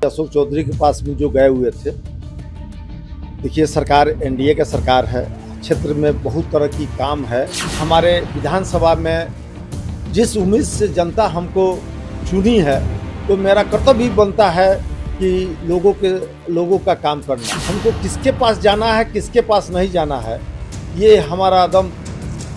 अशोक चौधरी के पास भी जो गए हुए थे। देखिए, सरकार एनडीए का सरकार है, क्षेत्र में बहुत तरह की काम है। हमारे विधानसभा में जिस उम्मीद से जनता हमको चुनी है, तो मेरा कर्तव्य भी बनता है कि लोगों का काम करना। हमको किसके पास जाना है, किसके पास नहीं जाना है, ये हमारा एकदम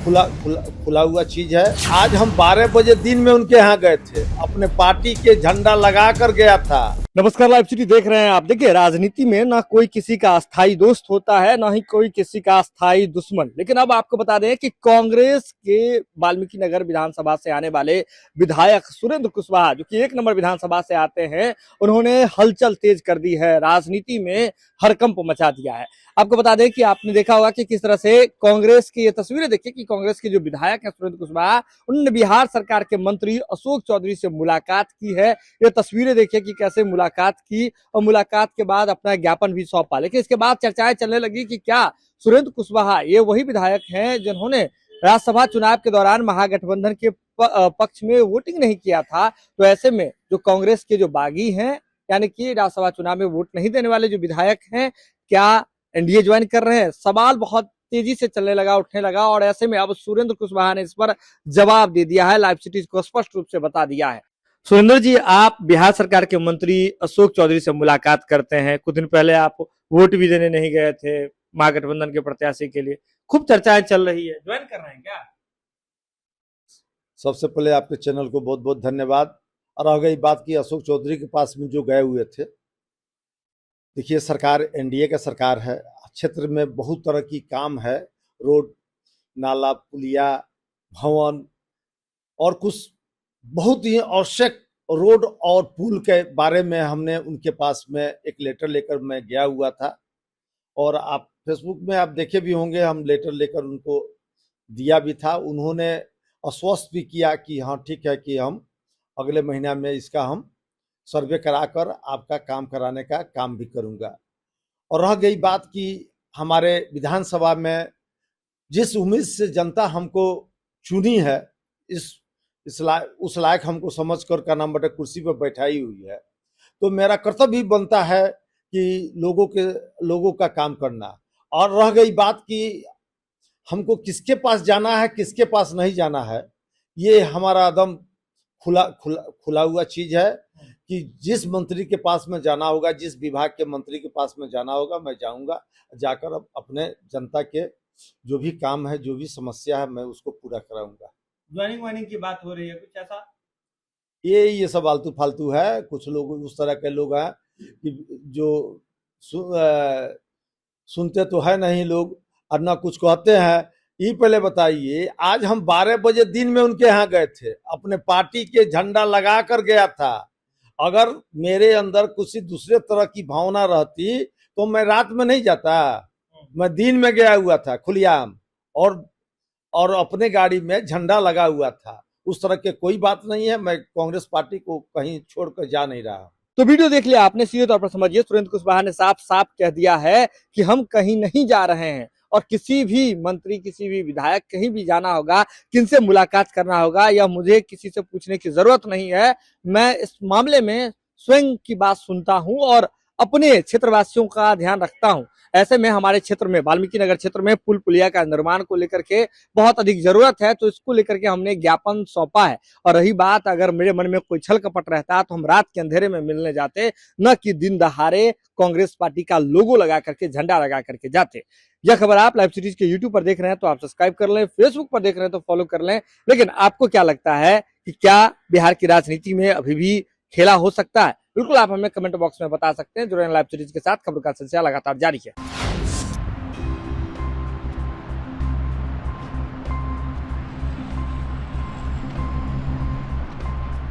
खुला हुआ चीज है। आज हम 12 बजे दिन में उनके यहाँ गए थे, अपने पार्टी के झंडा लगा कर गया था। नमस्कार, लाइव सिटी देख रहे हैं आप। देखिए, राजनीति में ना कोई किसी का अस्थाई दोस्त होता है, ना ही कोई किसी का अस्थाई दुश्मन। लेकिन अब आपको बता दें कि कांग्रेस के वाल्मीकि नगर विधानसभा से आने वाले विधायक सुरेंद्र कुशवाहा, जो कि 1 नंबर विधानसभा से आते हैं, उन्होंने हलचल तेज कर दी है, राजनीति में हड़कंप मचा दिया है। आपको बता दें कि आपने देखा होगा कि किस तरह से कांग्रेस की ये तस्वीरें देखिए कि कांग्रेस के जो विधायक हैं सुरेंद्र कुशवाहा, उन्होंने बिहार सरकार के मंत्री अशोक चौधरी से मुलाकात की है। ये तस्वीरें देखिए कि कैसे मुलाकात की और मुलाकात के बाद अपना ज्ञापन भी सौंपा। लेकिन इसके बाद चर्चाएं चलने लगी कि क्या सुरेंद्र कुशवाहा ये वही विधायक हैं जिन्होंने राज्यसभा चुनाव के दौरान महागठबंधन के पक्ष में वोटिंग नहीं किया था। तो ऐसे में जो कांग्रेस के जो बागी हैं, यानी कि राज्यसभा चुनाव में वोट नहीं देने वाले जो विधायक हैं, क्या एनडीए ज्वाइन कर रहे हैं? सवाल बहुत तेजी से चलने लगा, उठने लगा। और ऐसे में अब सुरेंद्र कुशवाहा ने इस पर जवाब दे दिया है, लाइव सिटी को स्पष्ट रूप से बता दिया है। सुरेंद्र जी, आप बिहार सरकार के मंत्री अशोक चौधरी से मुलाकात करते हैं। कुछ दिन पहले आप वोट भी देने नहीं गए थे महागठबंधन के प्रत्याशी के लिए, खूब चर्चाएं चल रही है, ज्वाइन कर रहे हैं क्या? सबसे पहले आपके चैनल को बहुत बहुत धन्यवाद। और रह गई बात की अशोक चौधरी के पास में जो गए हुए थे, देखिए, सरकार एनडीए का सरकार है, क्षेत्र में बहुत तरह की काम है, रोड, नाला, पुलिया, भवन और कुछ बहुत ही आवश्यक रोड और पुल के बारे में हमने उनके पास में एक लेटर लेकर मैं गया हुआ था। और आप फेसबुक में आप देखे भी होंगे, हम लेटर लेकर उनको दिया भी था। उन्होंने आश्वस्त भी किया कि हाँ ठीक है, कि हम अगले महीना में इसका हम सर्वे कराकर आपका काम कराने का काम भी करूँगा। और रह गई बात कि हमारे विधानसभा में जिस उम्मीद से जनता हमको चुनी है, उस लायक हमको समझकर का नाम बटे कुर्सी पर बैठाई हुई है, तो मेरा कर्तव्य भी बनता है कि लोगों का काम करना। और रह गई बात कि हमको किसके पास जाना है, किसके पास नहीं जाना है, ये हमारा एकदम खुला हुआ चीज है कि जिस मंत्री के पास में जाना होगा, जिस विभाग के मंत्री के पास में जाना होगा, मैं जाऊंगा। जाकर अब अपने जनता के जो भी काम है, जो भी समस्या है, मैं उसको पूरा कराऊंगा। ज्वाइनिंग वाइनिंग की बात हो रही है, कुछ ऐसा? ये सब आलतू फालतू है। कुछ लोग उस तरह के लोग हैं कि जो सुनते तो है नहीं लोग और ना कुछ कहते हैं। ये पहले बताइए, आज हम 12 बजे दिन में उनके यहाँ गए थे, अपने पार्टी के झंडा लगा कर गया था। अगर मेरे अंदर कुछ दूसरे तरह की भावना रहती तो मैं रात में नहीं जाता, मैं दिन में गया हुआ था खुलेआम, और अपने गाड़ी में झंडा लगा हुआ था। उस तरह के कोई बात नहीं है। मैं कांग्रेस पार्टी को कहीं छोड़कर जा नहीं रहा। तो वीडियो देख लिया आपने, सीधे तौर पर समझिए सुरेंद्र कुशवाहा ने साफ साफ कह दिया है कि हम कहीं नहीं जा रहे हैं। और किसी भी मंत्री, किसी भी विधायक कहीं भी जाना होगा, किनसे मुलाकात करना होगा, या मुझे किसी से पूछने की जरूरत नहीं है। मैं इस मामले में स्वयं की बात सुनता हूं और अपने क्षेत्रवासियों का ध्यान रखता हूं। ऐसे में हमारे क्षेत्र में, वाल्मीकि नगर क्षेत्र में पुल पुलिया का निर्माण को लेकर के बहुत अधिक जरूरत है, तो इसको लेकर के हमने ज्ञापन सौंपा है। और रही बात, अगर मेरे मन में कोई छल कपट रहता तो हम रात के अंधेरे में मिलने जाते, न कि दिन दहाड़े कांग्रेस पार्टी का लोगो लगा करके, झंडा लगा करके जाते। यह खबर आप लाइव सीरीज के यूट्यूब पर देख रहे हैं तो आप सब्सक्राइब कर लें, फेसबुक पर देख रहे हैं तो फॉलो कर लें। लेकिन आपको क्या लगता है कि क्या बिहार की राजनीति में अभी भी खेला हो सकता है? बिल्कुल आप हमें कमेंट बॉक्स में बता सकते हैं। जुड़े लाइव सीरीज के साथ, खबर का सिलसिला लगातार जारी है।